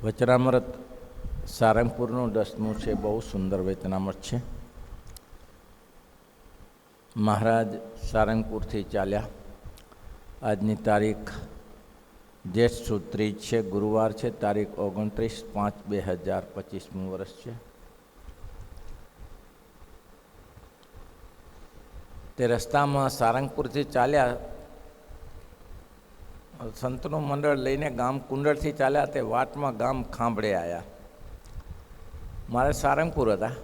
વચનામૃત સારંગપુરનું 10મું છે. બહુ સુંદર વચનામૃત છે. મહારાજ સારંગપુરથી ચાલ્યા. આજની તારીખ જેઠ સુદ 30 છે, ગુરુવાર છે. તારીખ 29/5/2025 વર્ષ છે. તે રસ્તામાં સારંગપુરથી ચાલ્યા, સંતનું મંડળ લઈને ગામ કુંડળથી ચાલ્યા. તે વાટમાં ગામ ખાંભળે આવ્યા. મારે સારંગપુર હતા,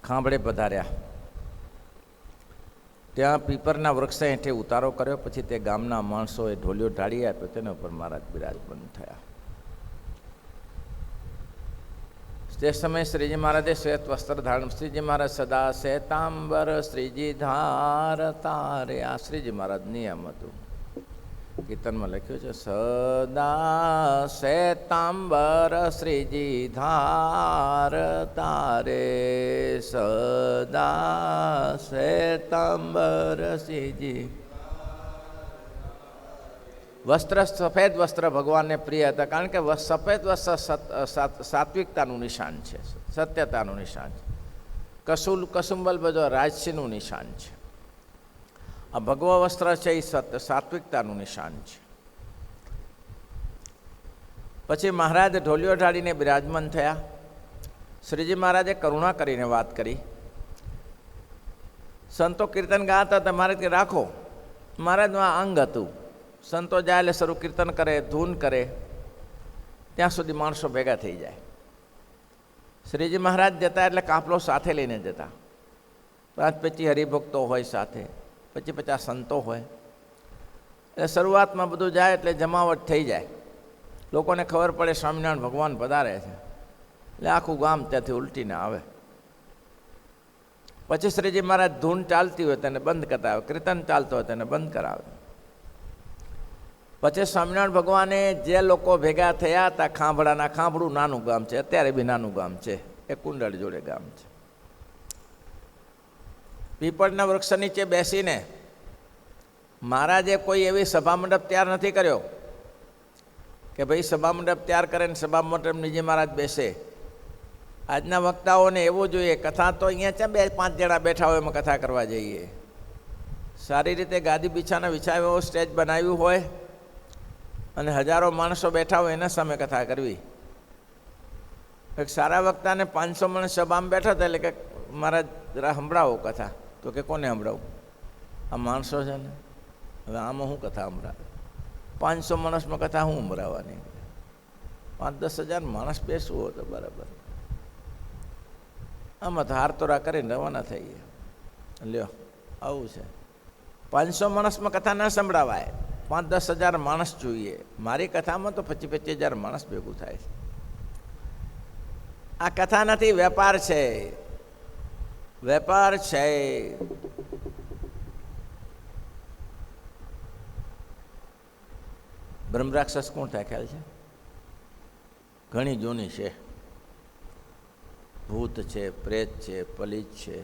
ખાંભળે પધાર્યા. ત્યાં પીપરના વૃક્ષ હેઠે ઉતારો કર્યો. પછી તે ગામના માણસોએ ઢોલિયો ઢાળી આપ્યો. તેના ઉપર મહારાજ બિરાજમાન થયા. તે સમયે શ્રીજી મહારાજે શ્વેત વસ્ત્ર ધારણ. શ્રીજી મહારાજ સદા શ્વેતાંબર શ્રીજી ધારતા રે. આ શ્રીજી મહારાજ નિયમ હતું. કીર્તનમાં લખ્યું છે, સદા શ્વેતાંબર શ્રીજી ધારતા રે. સદા શ્વેતાંબર શ્રીજી. વસ્ત્ર, સફેદ વસ્ત્ર ભગવાનને પ્રિય હતા, કારણ કે સફેદ વસ્ત્ર સાત્વિકતાનું નિશાન છે, સત્યતાનું નિશાન છે. કસુંબલ બધો રાજસીનું નિશાન છે. આ ભગવા વસ્ત્ર છે એ સાત્વિકતાનું નિશાન છે. પછી મહારાજ ઢોલિયો ઢાળીને બિરાજમાન થયા. શ્રીજી મહારાજે કરુણા કરીને વાત કરી. સંતો કીર્તન ગાતા હતા, મારે કે રાખો. મહારાજનું આ અંગ હતું. સંતો જાય એટલે શરૂ કીર્તન કરે, ધૂન કરે, ત્યાં સુધી માણસો ભેગા થઈ જાય. શ્રીજી મહારાજ જતા એટલે કાફલો સાથે લઈને જતા. 5-25 હરિભક્તો હોય સાથે, 50 સંતો હોય. એટલે શરૂઆતમાં બધું જાય એટલે જમાવટ થઈ જાય. લોકોને ખબર પડે સ્વામિનારાયણ ભગવાન પધારે છે, એટલે આખું ગામ ત્યાંથી ઉલટીને આવે. પછી શ્રીજી મહારાજ ધૂન ચાલતી હોય તેને બંધ કરાવે, કીર્તન ચાલતો હોય તેને બંધ કરાવે. પછી સ્વામિનારાયણ ભગવાને જે લોકો ભેગા થયા હતા, ખાંભળાના, ખાંભળું નાનું ગામ છે, અત્યારે બી નાનું ગામ છે, એ કુંડળ જોડે ગામ છે. પીપળના વૃક્ષ નીચે બેસીને મહારાજે કોઈ એવી સભા મંડપ તૈયાર નથી કર્યો કે ભાઈ સભા મંડપ તૈયાર કરે ને સભા મંડપ નીચે મહારાજ બેસે. આજના વક્તાઓને એવું જોઈએ, કથા તો અહીંયા છે, 2-5 જણા બેઠા હોય એમાં કથા કરવા જઈએ. સારી રીતે ગાદી બિછાના વિછાવ્યો, સ્ટેજ બનાવ્યું હોય અને હજારો માણસો બેઠા હોય એના સામે કથા કરવી. એક સારા વક્તાને 500 માણસ સભામાં બેઠા હતા, એટલે કે મહારાજ જરા સંભળાવો કથા. તો કે કોને સંભળાવું? આ માણસો છે ને, હવે આમાં હું કથા સંભળાવે? 500 માણસમાં કથા હું સંભળાવવાની? 5-10 હજાર માણસ બેસવું હોય તો બરાબર. આમાં તો હારતોરા કરીને રવાના થઈએ. લ્યો આવું છે. 500 માણસમાં કથા ના સંભળાવાય, 5-10 હજાર માણસ જોઈએ. મારી કથામાં તો 25-25 હજાર માણસ ભેગું થાય છે. આ કથા નથી, વેપાર છે. વેપાર છે. બ્રહ્મરાક્ષસ કોણ થાય ખ્યાલ છે? ઘણી જૂની છે. ભૂત છે, પ્રેત છે, પલિત છે,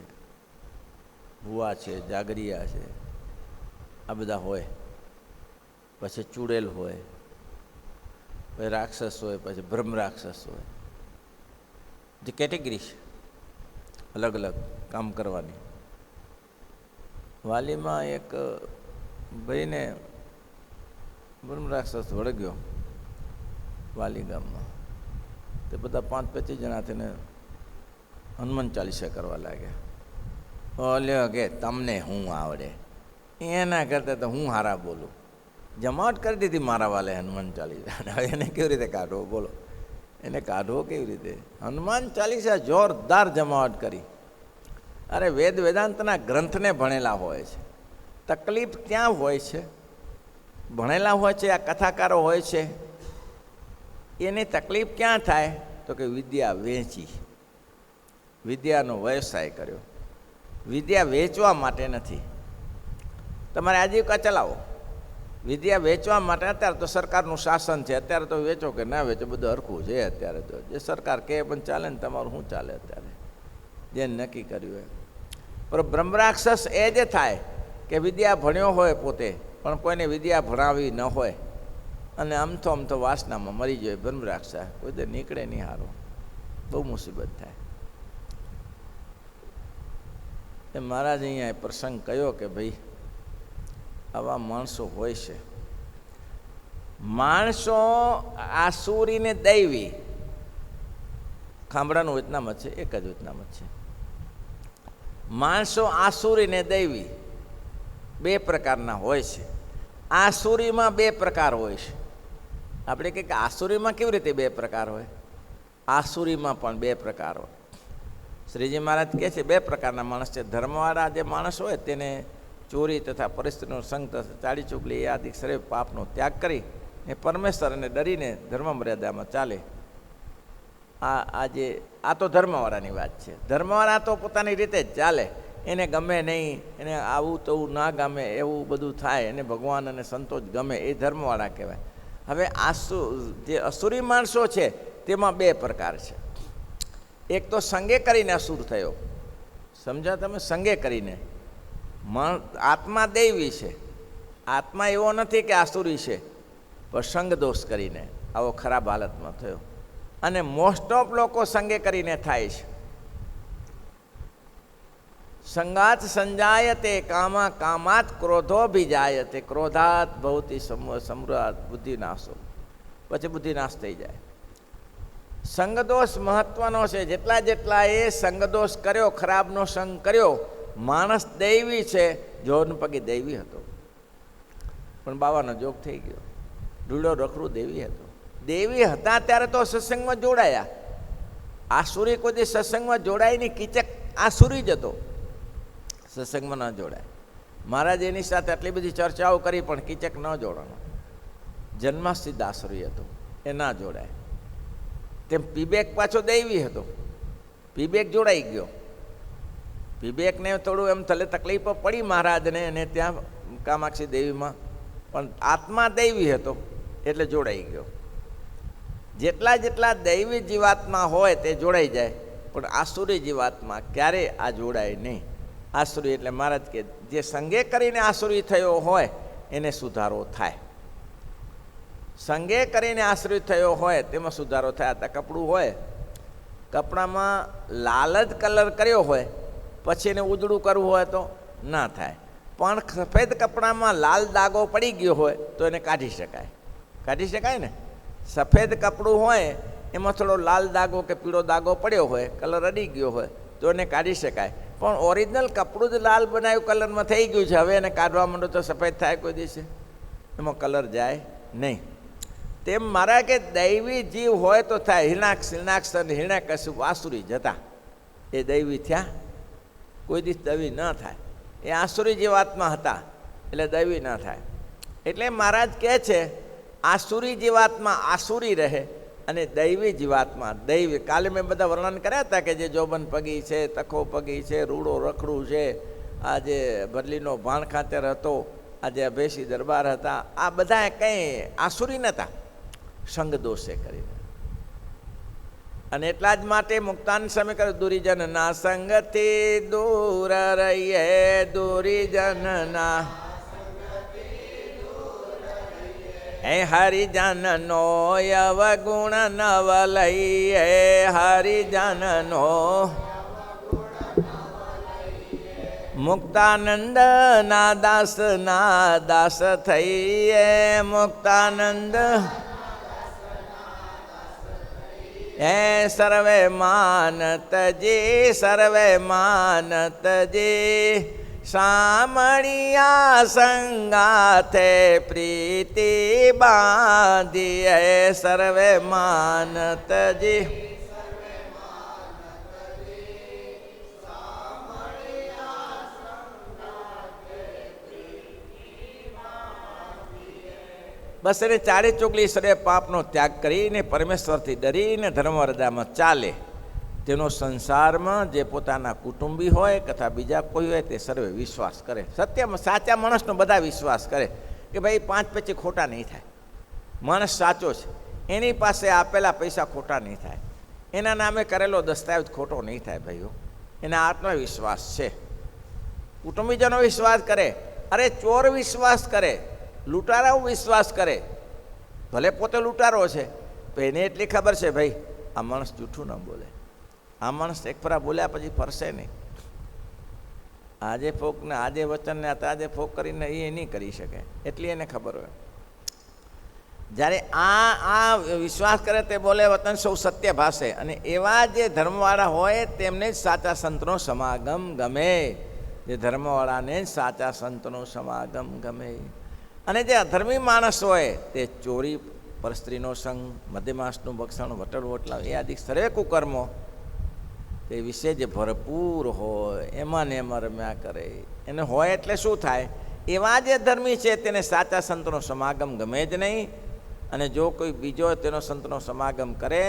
ભુવા છે, જાગરિયા છે, આ બધા હોય. પછી ચૂડેલ હોય, પછી રાક્ષસ હોય, પછી બ્રહ્મ રાક્ષસ હોય. જે કેટેગરી છે અલગ અલગ કામ કરવાની. વાલીમાં એક ભાઈને બ્રહ્મ રાક્ષસ વળગ્યો વાલી ગામમાં. તે બધા 5-25 જણા થઈને હનુમાન ચાલીસા કરવા લાગ્યા. ઓલ્યો કે તમને હું આવડે, એના કરતાં તો હું હારા બોલું. જમાવટ કરી દીધી મારા વાલે હનુમાન ચાલીસા. એને કેવી રીતે કાઢવો બોલો? એને કાઢવો કેવી રીતે? હનુમાન ચાલીસા જોરદાર જમાવટ કરી. અરે વેદ વેદાંતના ગ્રંથને ભણેલા હોય છે. તકલીફ ક્યાં હોય છે? ભણેલા હોય છે, આ કથાકારો હોય છે, એની તકલીફ ક્યાં થાય? તો કે વિદ્યા વેચી, વિદ્યાનો વ્યવસાય કર્યો. વિદ્યા વેચવા માટે નથી. તમારે આજીવિકા ચલાવો, વિદ્યા વેચવા માટે. અત્યારે તો સરકારનું શાસન છે, અત્યારે તો વેચો કે ના વેચો બધું હરખું છે. અત્યારે તો જે સરકાર કહે પણ ચાલે ને, તમારું શું ચાલે અત્યારે? જે નક્કી કર્યું હોય. પણ બ્રહ્મરાક્ષસ એ જ થાય કે વિદ્યા ભણ્યો હોય પોતે, પણ કોઈને વિદ્યા ભણાવી ન હોય. અને આમ તો વાસનામાં મરી જાય બ્રહ્મરાક્ષા, કોઈ દે નીકળે નહીં હારો, બહુ મુસીબત થાય. એ મહારાજ અહીંયા પ્રસંગ કયો કે ભાઈ આવા માણસો હોય છે. માણસો આસુરી ને દૈવી ખાંભળાનું વચનામત છે, એક જ વચનામત છે. માણસો આસુરી ને દૈવી બે પ્રકારના હોય છે. આસુરીમાં બે પ્રકાર હોય છે. આપણે કહીએ કે આસુરીમાં કેવી રીતે બે પ્રકાર હોય? આસુરીમાં પણ બે પ્રકાર હોય. શ્રીજી મહારાજ કહે છે બે પ્રકારના માણસ છે. ધર્મવાળા જે માણસ હોય તેને ચોરી તથા પરિસ્થિતિનો સંગ તથા ચાડી ચુગલી આદિ સર્વે પાપનો ત્યાગ કરી એ પરમેશ્વરને ડરીને ધર્મ મર્યાદામાં ચાલે. આ તો ધર્મવાળાની વાત છે. ધર્મવાળા તો પોતાની રીતે જ ચાલે, એને ગમે નહીં, એને આવું તેવું ના ગમે, એવું બધું થાય, એને ભગવાન અને સંતો જ ગમે, એ ધર્મવાળા કહેવાય. હવે જે અસુરી માણસો છે તેમાં બે પ્રકાર છે. એક તો સંગે કરીને અસુર થયો, સમજ્યા તમે? સંગે કરીને આત્મા દૈવી છે, આત્મા એવો નથી કે આસુરી છે, પણ સંગ દોષ કરીને આવો ખરાબ હાલતમાં થયો. અને મોસ્ટ ઓફ લોકો સંગે કરીને થાય છે. સંગાત સંજાયતે કામા કામાત ક્રોધો ભીજાયતે ક્રોધાત ભવતી સમૃદ્ધ બુદ્ધિ નાશો, પછી બુદ્ધિ નાશ થઈ જાય. સંગદોષ મહત્વનો છે. જેટલા એ સંગદોષ કર્યો, ખરાબનો સંગ કર્યો. માણસ દૈવી છે, જોન પગી દૈવી હતો, પણ બાવાનો જોગ થઈ ગયો. ઢૂળો રખડું દેવી હતો. દેવી હતા ત્યારે તો સત્સંગમાં જોડાયા. આસુરી કોઈ દી સત્સંગમાં જોડાય નહીં. કીચક આસુરી જ હતો, સત્સંગમાં ન જોડાય. મહારાજ એની સાથે આટલી બધી ચર્ચાઓ કરી પણ કીચક ન જોડવાનો. જન્મસિદ્ધ આસુરી હતો, એ ના જોડાય. તેમ પીબેક પાછો દૈવી હતો, પીબેક જોડાઈ ગયો. પીબેકને થોડું એમ થલે તકલીફો પડી મહારાજને અને ત્યાં કામાક્ષી દેવીમાં, પણ આત્મા દૈવી હતો એટલે જોડાઈ ગયો. જેટલા દૈવી જીવાત્મા હોય તે જોડાઈ જાય, પણ આસુરી જીવાત્મા ક્યારે આ જોડાય નહીં. આસુરી એટલે મહારાજ કે જે સંગે કરીને આસુરી થયો હોય એને સુધારો થાય. સંગે કરીને આશ્રિત થયો હોય તેમાં સુધારો થાય. આ કપડું હોય, કપડામાં લાલ જ કલર કર્યો હોય, પછી એને ઉજળું કરવું હોય તો ના થાય. પણ સફેદ કપડામાં લાલ દાગો પડી ગયો હોય તો એને કાઢી શકાય. કાઢી શકાય ને? સફેદ કપડું હોય એમાં થોડો લાલ દાગો કે પીળો દાગો પડ્યો હોય, કલર અડી ગયો હોય તો એને કાઢી શકાય. પણ ઓરિજિનલ કપડું જ લાલ બનાવ્યું કલરમાં થઈ ગયું છે, હવે એને કાઢવા માંડો તો સફેદ થાય કોઈ દિવસે? એમાં કલર જાય નહીં. તેમ મારા કે દૈવી જીવ હોય તો થાય. હિરણાક્ષ હિરણ્યકશિપુ આસુરી જતા એ દૈવી થયા? કોઈ દિવસ દૈવી ન થાય. એ આસુરી જીવાત્મા હતા એટલે દૈવી ન થાય. એટલે મહારાજ કહે છે આસુરી જીવાત્મા આસુરી રહે અને દૈવી જીવાત્મા દૈવી. કાલે મેં બધા વર્ણન કર્યા હતા કે જે જોબન પગી છે, તખો પગી છે, રૂડો રખડું છે, આ જે ભરલીનો ભાણ ખાતર હતો, આ જે અભેસી દરબાર હતા, આ બધા કંઈ આસુરી નહોતા, સંગ દોષે કરીને. અને એટલા જ માટે મુક્તાન સમય કરે દુરીજનના સંગથી દૂર રહીએ, દુરીજનના હે હરિજનનો અવગુણ નવ લઈએ, હરિજનનો મુક્તાનંદ ના દાસ થઈએ, મુક્તાનંદ હે સર્વે માનતજી, સર્વે માનતજી સામળિયા સંગાથે પ્રીતિ બાંધીએ, સર્વે માનતજી બસ એને ચારે ચોગલી સર્વે પાપનો ત્યાગ કરીને પરમેશ્વરથી ડરીને ધર્મવર્દામાં ચાલે. તેનો સંસારમાં જે પોતાના કુટુંબી હોય તથા બીજા કોઈ હોય તે સર્વે વિશ્વાસ કરે. સત્યમાં સાચા માણસનો બધા વિશ્વાસ કરે કે ભાઈ 5 પછી ખોટા નહીં થાય. માણસ સાચો છે, એની પાસે આપેલા પૈસા ખોટા નહીં થાય, એના નામે કરેલો દસ્તાવેજ ખોટો નહીં થાય. ભાઈઓ, એના આત્મવિશ્વાસ છે. કુટુંબીજનો વિશ્વાસ કરે, અરે ચોર વિશ્વાસ કરે, લૂંટારાઓ વિશ્વાસ કરે, ભલે પોતે લૂંટારો છે, તો એને એટલી ખબર છે ભાઈ આ માણસ જૂઠું ન બોલે, આ માણસ એક ફરા બોલ્યા પછી ફરશે નહીં. આજે ફોકને આજે વચનને આજે ફોક કરીને એ નહીં કરી શકે, એટલી એને ખબર હોય. જ્યારે આ વિશ્વાસ કરે તે બોલે વતન સૌ સત્ય ભાષે, અને એવા જે ધર્મવાળા હોય તેમને જ સાચા સંતનો સમાગમ ગમે. જે ધર્મવાળાને જ સાચા સંતનો સમાગમ ગમે. અને જે અધર્મી માણસ હોય તે ચોરી, પરસ્ત્રીનો સંગ, મધ્યમાંસનું ભક્ષણ, વટલ વટલા એ આદિ સર્વે કુકર્મો તે વિશે જે ભરપૂર હોય એમાં ને એમાં રમ્યા કરે. એને હોય એટલે શું થાય? એવા જે ધર્મી છે તેને સાચા સંતનો સમાગમ ગમે જ નહીં. અને જો કોઈ બીજો તેનો સંતનો સમાગમ કરે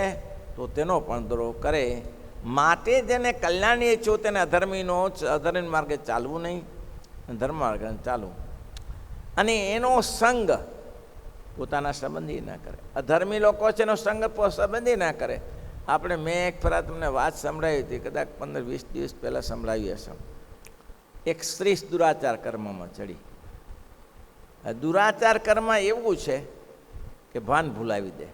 તો તેનો પણ દ્રોહ કરે. માટે જેને કલ્યાણી ઈચ્છું તેને અધર્મી માર્ગે ચાલવું નહીં, ધર્મ માર્ગે ચાલવું. અને એનો સંગ પોતાના સંબંધી ના કરે. અધર્મી લોકો છે એનો સંગ સંબંધી ના કરે. મેં એક ફરા તમને વાત સંભળાવી હતી, કદાચ 15-20 દિવસ પહેલાં સંભળાવી હશે. એક સ્ત્રી દુરાચાર કર્મમાં ચડી. દુરાચાર કર્મ એવું છે કે ભાન ભૂલાવી દે.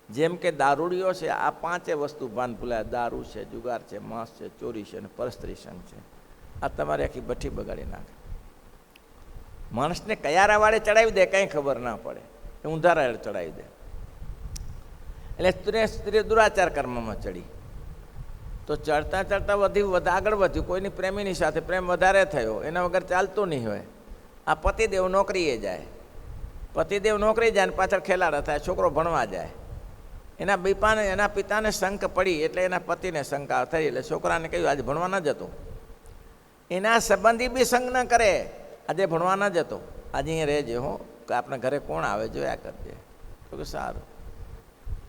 જેમ કે દારૂડીઓ છે, આ 5 વસ્તુ ભાન ભૂલાય. દારૂ છે, જુગાર છે, માંસ છે, ચોરી છે અને પરસ્ત્રી સંગ છે. આ તમારી આખી ભઠ્ઠી બગાડી નાખે. માણસને કયારા વાળે ચડાવી દે, કંઈ ખબર ના પડે, ઊંધારા ચડાવી દે. એટલે સ્ત્રી દુરાચાર કર્મમાં ચડી. તો ચડતા ચડતા આગળ વધ્યું. કોઈની પ્રેમીની સાથે પ્રેમ વધારે થયો, એના વગર ચાલતું નહીં હોય. આ પતિદેવ નોકરીએ જાય, પતિદેવ નોકરી જાય ને પાછળ ખેલાડા થાય, છોકરો ભણવા જાય. એના પિતાને શંક પડી એટલે એના પતિને શંકા થઈ, એટલે છોકરાને કહ્યું આજે ભણવા ન જતો. એના સંબંધી બી સંગ ન કરે, આજે ભણવા ન જતો, આજે અહીંયા રહેજે હો, કે આપણા ઘરે કોણ આવે જોયા કરજે. તો કે સારું.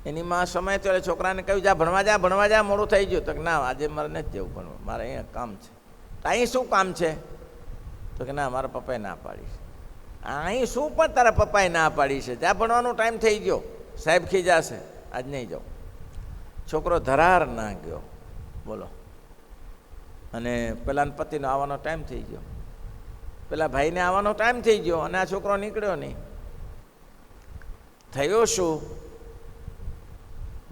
એની માં સમય થયો એટલે છોકરાને કહ્યું જા ભણવા જા, મોડું થઈ ગયું. તો કે ના આજે મારે નથી જવું ભણવા, મારે અહીંયા કામ છે. તો અહીં શું કામ છે? તો કે ના મારા પપ્પાએ ના પાડી છે. અહીં શું પણ તારા પપ્પાએ ના પાડી છે, જ્યાં ભણવાનો ટાઈમ થઈ ગયો, સાહેબ ખીજાશે, આજ નહીં જાઓ. છોકરો ધરાર ના ગયો, બોલો. અને પેલા પતિનો આવવાનો ટાઈમ થઈ ગયો, પેલા ભાઈને આવવાનો ટાઈમ થઈ ગયો, અને આ છોકરો નીકળ્યો નહીં. થયો શું?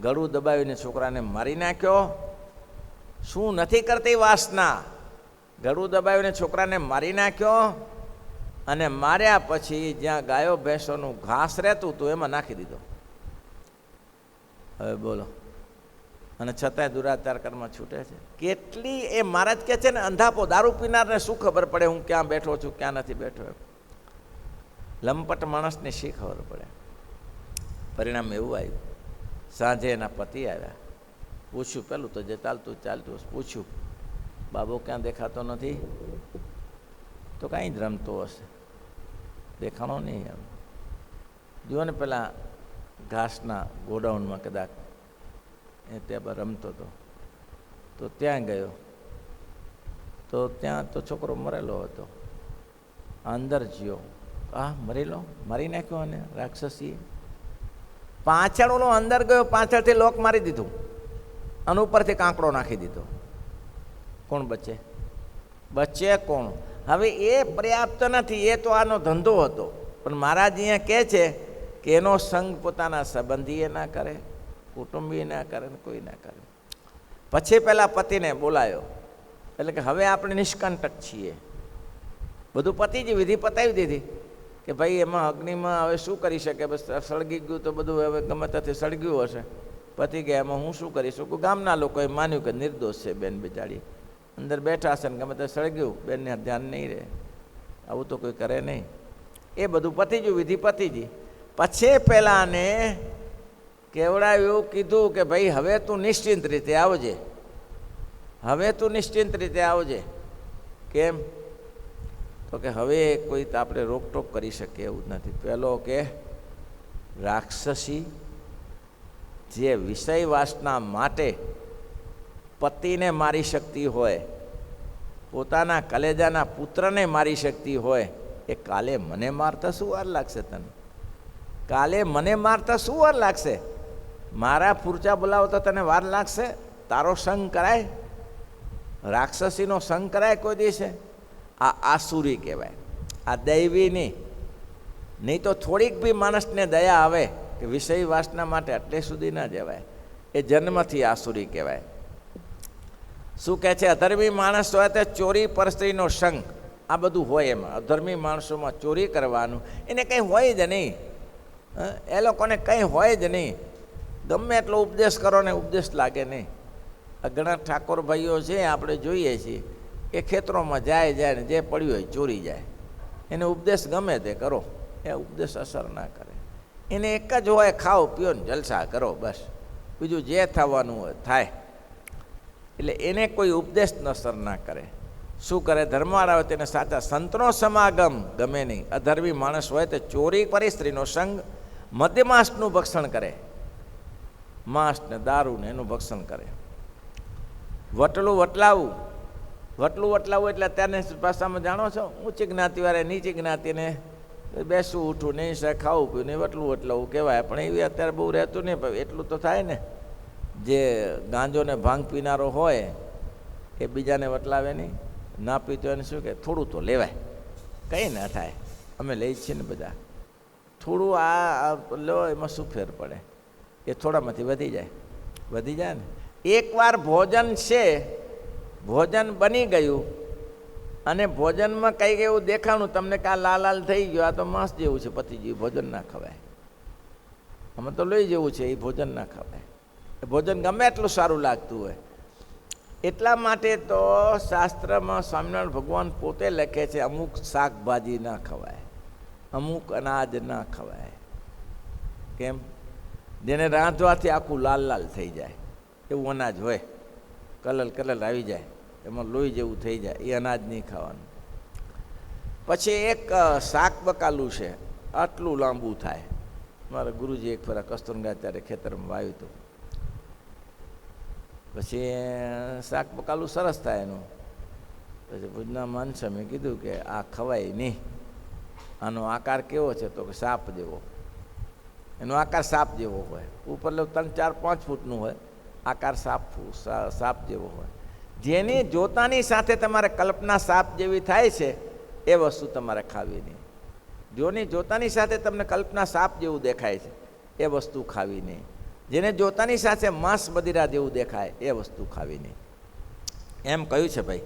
ગળું દબાવીને છોકરાને મારી નાખ્યો. શું નથી કરતી વાસના? ગળું દબાવીને છોકરાને મારી નાખ્યો. અને માર્યા પછી જ્યાં ગાયો ભેંસોનું ઘાસ રહેતું હતું એમાં નાખી દીધો. હવે બોલો. અને છતાંય દુરાચાર કર્મ છૂટે છે. કેટલી એ મહારાજ કહે છે ને, અંધાપો દારૂ પીનારને શું ખબર પડે હું ક્યાં બેઠો છું ક્યાં નથી બેઠો? લંપટ માણસને શી ખબર પડે? પરિણામ એવું આવ્યું. સાંજે એના પતિ આવ્યા, પૂછ્યું, પેલું તો જે ચાલતું પૂછ્યું, બાબો ક્યાં દેખાતો નથી? તો કાંઈ જ રમતો હશે, દેખાણો નહીં. એમ જુઓ ને, પેલા ઘાસના ગોડાઉનમાં કદાચ એ ત્યાં રમતો હતો. તો ત્યાં ગયો તો ત્યાં તો છોકરો મરેલો હતો. અંદર જ્યો, મરેલો, મારી નાખ્યો. અને રાક્ષસીએ પાછળ ઓલો અંદર ગયો, પાછળથી લોક મારી દીધું અને ઉપરથી કાંકડો નાખી દીધો. કોણ બચે? બચે કોણ? હવે એ પર્યાપ્ત નથી, એ તો આનો ધંધો હતો. પણ મહારાજ અહીંયા કહે છે કે એનો સંગ પોતાના સંબંધીએ ના કરે, કુટુંબી ના કરે, કોઈ ના કરે. પછી પેલા પતિને બોલાયો, એટલે કે હવે આપણે નિષ્કંટક છીએ, બધું પતિજી વિધિ પતાવી દીધી કે ભાઈ એમાં અગ્નિમાં હવે શું કરી શકે? બસ સળગી ગયું તો બધું હવે ગમે ત્યાંથી સળગ્યું હશે, પતી ગયા, એમાં હું શું કરી શકું? ગામના લોકોએ માન્યું કે નિર્દોષ છે બેન બિચારી, અંદર બેઠા હશે ને ગમે તે સળગ્યું, બેનને ધ્યાન નહીં રહે, આવું તો કોઈ કરે નહીં. એ બધું પતી ગયું, વિધિ પતીજી. પછી પેલાને કેવડાવ્યું, કીધું કે ભાઈ હવે તું નિશ્ચિંત રીતે આવજે, હવે તું નિશ્ચિંત રીતે આવજે. કેમ? તો કે હવે કોઈ આપણે રોકટોક કરી શકીએ એવું નથી. પહેલો કે રાક્ષસી જે વિષય વાસના માટે પતિને મારી શકતી હોય, પોતાના કલેજાના પુત્રને મારી શકતી હોય, એ કાલે મને મારતા શું વાર લાગશે? તને કાલે મને મારતા શું વાર લાગશે? મારા ફૂરચા બોલાવતા તને વાર લાગશે? તારો સંગ કરાય? રાક્ષસીનો સંગ કરાય કોઈ દિવસે? આ આસુરી કહેવાય, આ દૈવી નહીં. તો થોડીક બી માણસને દયા આવે કે વિષય વાસના માટે એટલે સુધી ના જવાય, એ જન્મથી આસુરી કહેવાય. શું કહે છે? અધર્મી માણસ હોય તો ચોરી પરસ્ત્રીનો સંગ, આ બધું હોય એમાં. અધર્મી માણસોમાં ચોરી કરવાનું એને કંઈ હોય જ નહીં. એ લોકોને કંઈ હોય જ નહીં. ગમે એટલો ઉપદેશ કરો ને ઉપદેશ લાગે નહીં. ઘણા ઠાકોર ભાઈઓ છે આપણે જોઈએ છીએ કે ખેતરોમાં જાય ને જે પડ્યું હોય ચોરી જાય. એને ઉપદેશ ગમે તે કરો, એ ઉપદેશ અસર ના કરે. એને એક જ હોય, ખાઓ પીઓ ને જલસા કરો, બસ. બીજું જે થવાનું હોય થાય. એટલે એને કોઈ ઉપદેશ ન અસર ના કરે. શું કરે? ધર્મવાળા હોય તેને સાચા સંતનો સમાગમ ગમે નહીં. અધર્મી માણસ હોય તો ચોરી કરી, સ્ત્રીનો સંગ, મદ્યમાંસનું ભક્ષણ કરે, માંસ ને દારૂ ને એનું ભક્ષણ કરે. વટલું વટલાવું એટલે અત્યારની ભાષામાં જાણો છો, ઊંચી જ્ઞાતિવાળા નીચી જ્ઞાતિને બેસવું ઉઠવું નહીં, ખાવું પીવું નહીં, વટલું વટલાવું કહેવાય. પણ એવી અત્યારે બહુ રહેતું નહીં. પણ એટલું તો થાય ને, જે ગાંજો ને ભાંગ પીનારો હોય એ બીજાને વટલાવે નહીં, ના પીતો એને શું કહે? થોડું તો લેવાય, કંઈ ના થાય, અમે લઈ છીએ ને બધા. થોડું આ લો, એમાં શું ફેર પડે? એ થોડામાંથી વધી જાય ને. એકવાર ભોજન છે, ભોજન બની ગયું અને ભોજનમાં કંઈક એવું દેખાણું તમને કે આ લાલ થઈ ગયો, આ તો માંસ જેવું છે, પતી ગયું, ભોજન ના ખવાય. અમે તો લોહી જેવું છે, એ ભોજન ના ખવાય. એ ભોજન ગમે એટલું સારું લાગતું હોય. એટલા માટે તો શાસ્ત્રમાં સ્વામિનારાયણ ભગવાન પોતે લખે છે અમુક શાકભાજી ના ખવાય, અમુક અનાજ ના ખવાય. કેમ? જેને રાંધવાથી આખું લાલ થઈ જાય એવું અનાજ હોય, કલર આવી જાય, એમાં લોહી જેવું થઈ જાય, એ અનાજ નહીં ખાવાનું. પછી એક શાક બકાલું છે, આટલું લાંબુ થાય. મારા ગુરુજી એક ફરા કસ્તુરગા ત્યારે ખેતરમાં વાવ્યું હતું. પછી શાક બકાલું સરસ થાય એનું. પછી ભુજના માણસે મેં કીધું કે આ ખવાય નહીં, આનો આકાર કેવો છે? તો કે સાપ જેવો. એનો આકાર સાપ જેવો હોય, ઉપર 3, 4, 5 ફૂટનું હોય, આકાર સાપ જેવો હોય. જેની જોતાની સાથે તમારે કલ્પના સાપ જેવી થાય છે એ વસ્તુ તમારે ખાવી નહીં. જેની જોતાની સાથે તમને કલ્પના સાપ જેવું દેખાય છે એ વસ્તુ ખાવી નહીં. જેને જોતાની સાથે માંસ મદિરા જેવું દેખાય એ વસ્તુ ખાવી નહીં. એમ કહ્યું છે ભાઈ.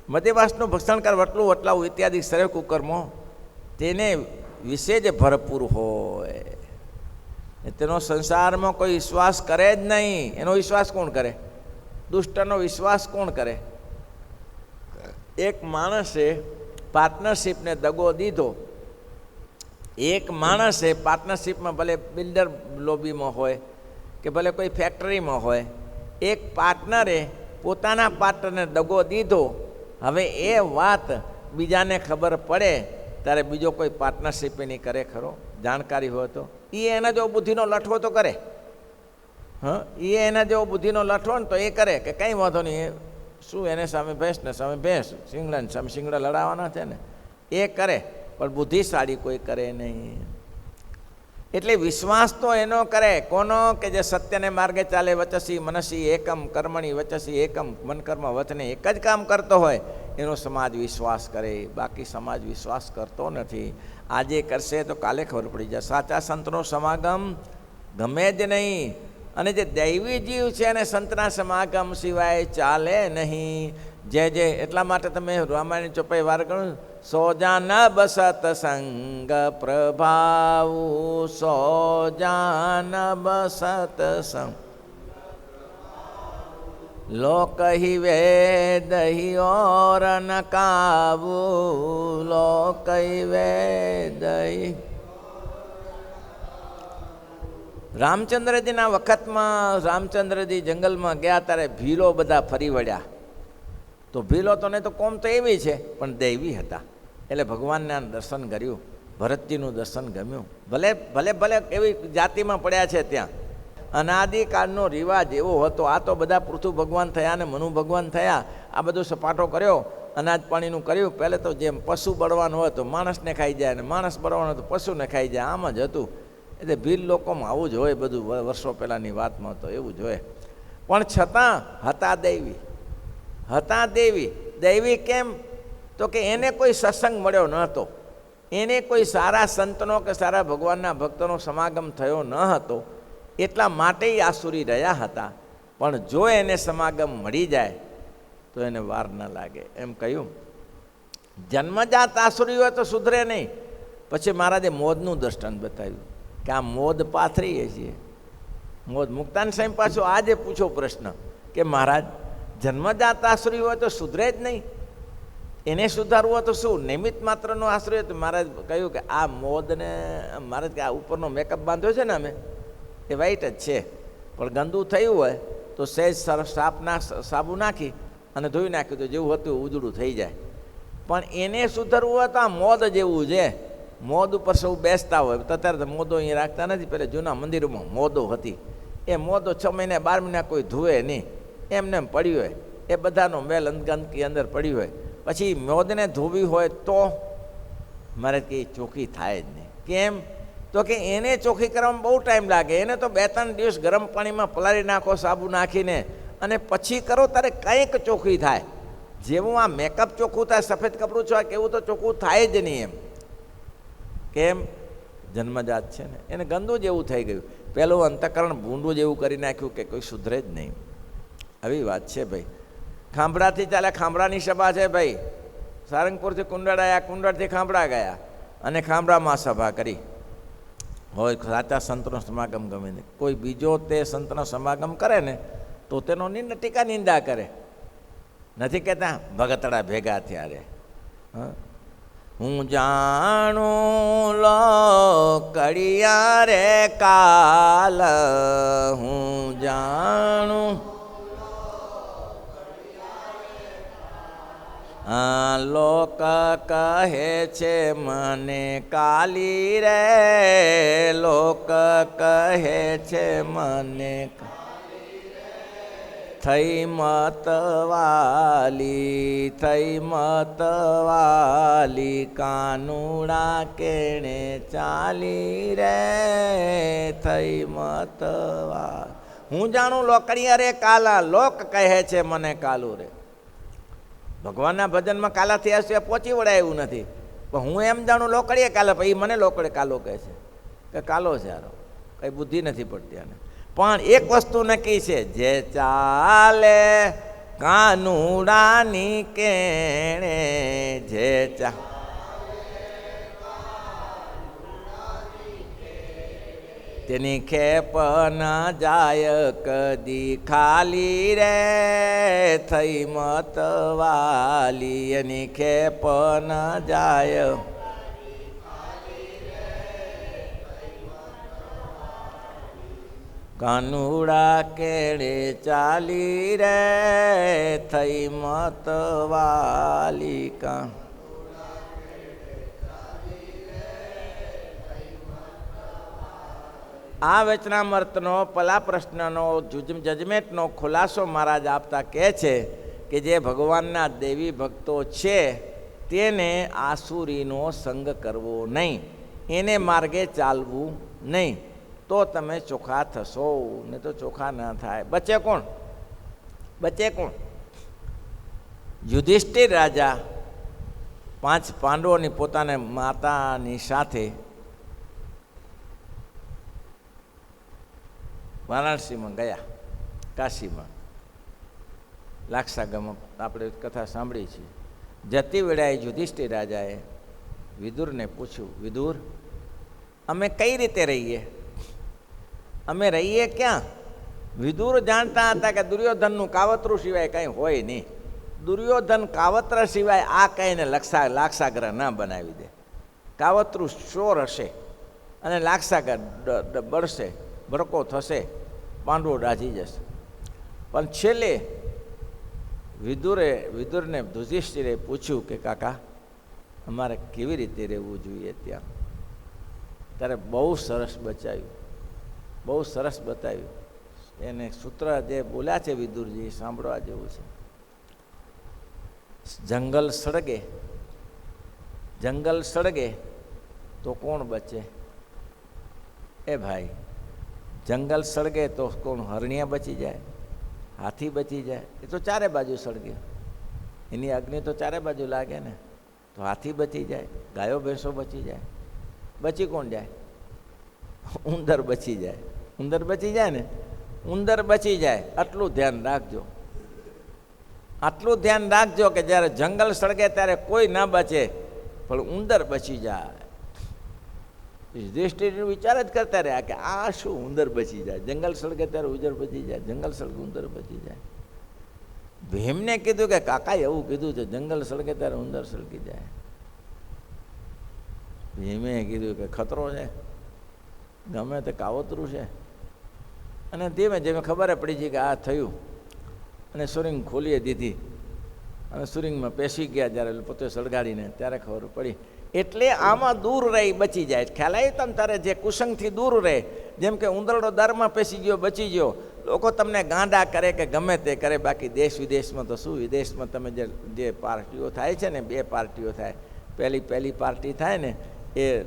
મદ્યમાંસનું ભક્ષણ કર, વટલું વટલાવું ઇત્યાદિ સર્વ કુકર્મો તેને વિશે જ ભરપૂર હોય. તેનો સંસારમાં કોઈ વિશ્વાસ કરે જ નહીં. એનો વિશ્વાસ કોણ કરે? દુષ્ટનો વિશ્વાસ કોણ કરે? એક માણસે પાર્ટનરશિપને દગો દીધો. એક માણસે પાર્ટનરશિપમાં, ભલે બિલ્ડર લોબીમાં હોય કે ભલે કોઈ ફેક્ટરીમાં હોય, એક પાર્ટનરે પોતાના પાર્ટનરને દગો દીધો. હવે એ વાત બીજાને ખબર પડે ત્યારે બીજો કોઈ પાર્ટનરશિપ એની કરે ખરો? જાણકારી હોય તો એ એના જેવો બુદ્ધિનો લઠવો તો કરે. એ એના જેવો બુદ્ધિનો લઠવો ને તો એ કરે કે કંઈ વાંધો નહીં, શું એને સામે ભેંસ ને સામે ભેંસ, શિંગડાને સામે શિંગડા લડાવવાના છે ને, એ કરે. પણ બુદ્ધિશાળી કોઈ કરે નહીં. એટલે વિશ્વાસ તો એનો કરે કોનો? કે જે સત્યને માર્ગે ચાલે. વચસી મનસી એકમ કર્મણી વચસી એકમ, મન કર્મ વચને એક જ કામ કરતો હોય એનો સમાજ વિશ્વાસ કરે. બાકી સમાજ વિશ્વાસ કરતો નથી. આજે કરશે તો કાલે ખબર પડી જાય. સાચા સંતનો સમાગમ ગમે જ નહીં. અને જે દૈવી જીવ છે એને સંતના સમાગમ સિવાય ચાલે નહીં. એટલા માટે તમે રામાયણ ચોપાઈ વાર ગણું, સોજાન બસત સંગ પ્રભાવ, સોજાન બસત સંગ લોક હિ વેદ હિ ઓર નકાવું, લોક હિ વેદ હિ. રામચંદ્રજીના વખતમાં રામચંદ્રજી જંગલમાં ગયા ત્યારે ભીલો બધા ફરી વળ્યા. તો ભીલો તો નહીં તો કોમ તો એવી છે પણ દૈવી હતા. એટલે ભગવાનના દર્શન કર્યું, ભરતજીનું દર્શન ગમ્યું. ભલે ભલે ભલે એવી જાતિમાં પડ્યા છે ત્યાં. અનાદિકાળનો રિવાજ એવો હતો. આ તો બધા પૃથુ ભગવાન થયા ને મનુ ભગવાન થયા. આ બધું સપાટો કર્યો, અનાજ પાણીનું કર્યું. પહેલે તો જેમ પશુ બળવાનું હોય તો માણસને ખાઈ જાય, અને માણસ બળવાનું હોય તો પશુને ખાઈ જાય, આમ જ હતું. એટલે ભીલ લોકોમાં આવું જ હોય બધું. વર્ષો પહેલાંની વાતમાં તો એવું જ હોય. પણ છતાં હતા દૈવી, હતા દેવી. દૈવી કેમ? તો કે એને કોઈ સત્સંગ મળ્યો નહોતો. એને કોઈ સારા સંતનો કે સારા ભગવાનના ભક્તોનો સમાગમ થયો ન હતો, એટલા માટે એ આસુરી રહ્યા હતા. પણ જો એને સમાગમ મળી જાય તો એને વાર ન લાગે. એમ કહ્યું જન્મજાત આસુરી હોય તો સુધરે નહીં. પછી મહારાજે મોદનું દ્રષ્ટાંત બતાવ્યું કે આ મોદ પાથરીએ છીએ. મોદ મુક્તાન સાહેબ પાછો આજે પૂછો પ્રશ્ન કે મહારાજ જન્મજાત આસુરી હોય તો સુધરે જ નહીં, એને સુધારવું હોય તો શું? નિમિત્ત માત્રનો આશ્રય. તો મહારાજ કહ્યું કે આ મોદને મહારાજ કે આ ઉપરનો મેકઅપ બાંધ્યો છે ને અમે, એ વ્હાઈટ જ છે, પણ ગંદુ થયું હોય તો સહેજ સાબુ નાખી અને ધોઈ નાખ્યું તો જેવું હતું ઉજળું થઈ જાય. પણ એને સુધારવું હોય તો આ મોદ જેવું છે. મોદ ઉપર સૌ બેસતા હોય. અત્યારે તો મોદો અહીંયા રાખતા નથી, પહેલાં જૂના મંદિરોમાં મોદો હતી. એ મોદો 6 મહિના 12 મહિના કોઈ ધુએ નહીં, એમને એમ પડ્યું હોય. એ બધાનો મેલ ગંદકી અંદર પડ્યું હોય. પછી મોદને ધોવી હોય તો મારે કે ચોખ્ખી થાય જ નહીં. કેમ? તો કે એને ચોખ્ખી કરવામાં બહુ ટાઈમ લાગે. એને તો 2-3 દિવસ ગરમ પાણીમાં પલાળી નાખો સાબુ નાખીને અને પછી કરો ત્યારે કંઈક ચોખ્ખી થાય. જેવું આ મેકઅપ ચોખ્ખું થાય, સફેદ કપડું છે કેવું તો ચોખ્ખું થાય જ નહીં. એમ કેમ? જન્મજાત છે ને, એને ગંદુ જેવું થઈ ગયું. પેલું અંતઃકરણ ભૂંડું જેવું કરી નાખ્યું કે કોઈ સુધરે જ નહીં. આવી વાત છે ભાઈ. ખાંભળાથી ચાલે, ખાંભળાની સભા છે ભાઈ. સારંગપુરથી કુંડળ આવ્યા, કુંડળથી ખાંભળા ગયા અને ખાંભળામાં સભા કરી હોય. સાચા સંતનો સમાગમ ગમે ને કોઈ બીજો તે સંતનો સમાગમ કરે ને તો તેનો ટીકા નિંદા કરે. નથી કહેતા ભગતડા ભેગા થયા રે. હું જાણું લો કડિયા રે કાલ, હું જાણું લોક કહે છે મને કાલી રે, લોક કહે છે મને થઈ મતવાલી, થઈ મતવાલી કાનુડા કેણે ચાલી રે, થઈ મતવા. હું જાણું લોકડિયા રે કાલા, લોક કહે છે મને કાલું રે. ભગવાનના ભજનમાં કાલા થયા છે પહોંચી વળાય એવું નથી. પણ હું એમ જાણું લોકડીએ કાલા, પછી મને લોકડે કાલો કહે છે કે કાલો છે હારો, કંઈ બુદ્ધિ નથી પડતી આને. પણ એક વસ્તુ નક્કી છે, જે ચાલે કાનુડાની કેણે, જે તેની ખેપ ન જાય કદી ખાલી રે, થઈ મતવાલી એની ખેપ ન જાય. કાનુડા કેળે ચાલી રે, થઈ મતવાલી કા. આ વચનામૃતનો પલા પ્રશ્નનો જજમેન્ટનો ખુલાસો મહારાજ આપતા કહે છે કે જે ભગવાનના દેવી ભક્તો છે તેને આસુરીનો સંગ કરવો નહીં, એને માર્ગે ચાલવું નહીં, તો તમે ચોખ્ખા થશો. ને તો ચોખ્ખા ન થાય. બચે કોણ? બચે કોણ? યુધિષ્ઠિર રાજા 5 પાંડવોની પોતાને માતાની સાથે વારાણસીમાં ગયા, કાશીમાં. લાક્ષાગમાં આપણે કથા સાંભળી છે. જતી વેળાએ યુધિષ્ઠિર રાજાએ વિદુરને પૂછ્યું, વિદુર અમે કઈ રીતે રહીએ? અમે રહીએ ક્યાં? વિદુર જાણતા હતા કે દુર્યોધનનું કાવતરું સિવાય કંઈ હોય નહીં. દુર્યોધન કાવત્ર સિવાય આ કંઈને લાક્ષાગ્રહ ન બનાવી દે. કાવતરું ચોર હશે અને લાક્ષાગ્રહ બળશે, ભડકો થશે, પાંડવો રાજી જશે. પણ છેલ્લે વિદુરને યુધિષ્ઠિરે પૂછ્યું કે કાકા અમારે કેવી રીતે રહેવું જોઈએ ત્યાં? ત્યારે બહુ સરસ બચાવ્યું, બહુ સરસ બતાવ્યું. એને સૂત્ર જે બોલ્યા છે વિદુરજી, સાંભળવા જેવું છે. જંગલ સળગે, જંગલ સળગે તો કોણ બચે? એ ભાઈ, જંગલ સળગે તો કોણ? હરણિયા બચી જાય, હાથી બચી જાય. એ તો ચારે બાજુ સળગે, એની અગ્નિ તો ચારે બાજુ લાગે ને. તો હાથી બચી જાય, ગાયો ભેંસો બચી જાય, બચી કોણ જાય? ઉંદર બચી જાય. ઉંદર બચી જાય ને, ઉંદર બચી જાય. આટલું ધ્યાન રાખજો, આટલું ધ્યાન રાખજો કે જ્યારે જંગલ સળગે ત્યારે કોઈ ના બચે, પણ ઉંદર બચી જાય. યુધિષ્ઠિર વિચાર જ કરતા રહ્યા કે આ શું ઉંદર બચી જાય, જંગલ સળગે ત્યારે ઉંદર બચી જાય, જંગલ સળગે ઉંદર બચી જાય. ભીમને કીધું કે કાકાએ એવું કીધું છે, જંગલ સળગે ત્યારે ઉંદર સળગી જાય. ભીમે કીધું કે ખતરો છે, ગમે તે કાવતરું છે. અને ધીમે ધીમે ખબર પડી છે કે આ થયું, અને સુરિંગ ખોલી દીધી, અને સુરિંગમાં પેસી ગયા જ્યારે પોતે સળગાડીને, ત્યારે ખબર પડી. એટલે આમાં દૂર રહી બચી જાય. ખ્યાલ આવી તમે તારે જે કુસંગથી દૂર રહે, જેમ કે ઉંદરડો દારમાં પેસી ગયો બચી ગયો. લોકો તમને ગાંડા કરે કે ગમે તે કરે, બાકી દેશ વિદેશમાં તો શું, વિદેશમાં તમે જે પાર્ટીઓ થાય છે ને, બે પાર્ટીઓ થાય. પહેલી પાર્ટી થાય ને એ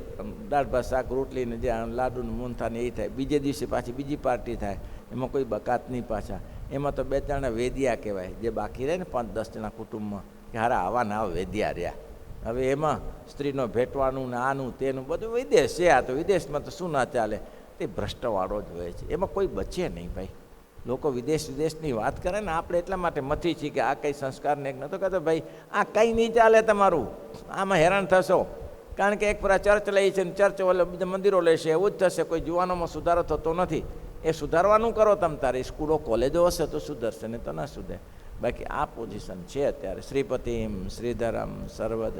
દાળ ભાત શાક રોટલીને જે લાડુને મૂનથાને એ થાય. બીજે દિવસે પાછી બીજી પાર્ટી થાય, એમાં કોઈ બકાત નહીં પાછા. એમાં તો 2 જણા વેદિયા કહેવાય, જે બાકી રહે ને 5-10 જણા કુટુંબમાં, કે હારા આવા ના વેદિયા રહ્યા. હવે એમાં સ્ત્રીનો ભેટવાનું ને આનું તેનું બધું વિદેશ છે. આ તો વિદેશમાં તો શું ના ચાલે, તે ભ્રષ્ટવાળો જ હોય છે, એમાં કોઈ બચે નહીં ભાઈ. લોકો વિદેશની વાત કરે ને, આપણે એટલા માટે મથી છીએ કે આ કંઈ સંસ્કારને એક નહોતો કહેતો ભાઈ આ કંઈ નહીં ચાલે તમારું, આમાં હેરાન થશો. કારણ કે એક પૂરા ચર્ચ લે છે ને ચર્ચ ઓલે બીજા મંદિરો લેશે, એવું જ થશે. કોઈ જુવાનોમાં સુધારો થતો નથી. એ સુધારવાનું કરો તમે તારે. સ્કૂલો કોલેજો હશે તો સુધરશે, ને તો ના સુધરે. બાકી આ પોઝિશન છે અત્યારે. શ્રીપતિમ શ્રીધરમ સર્વદ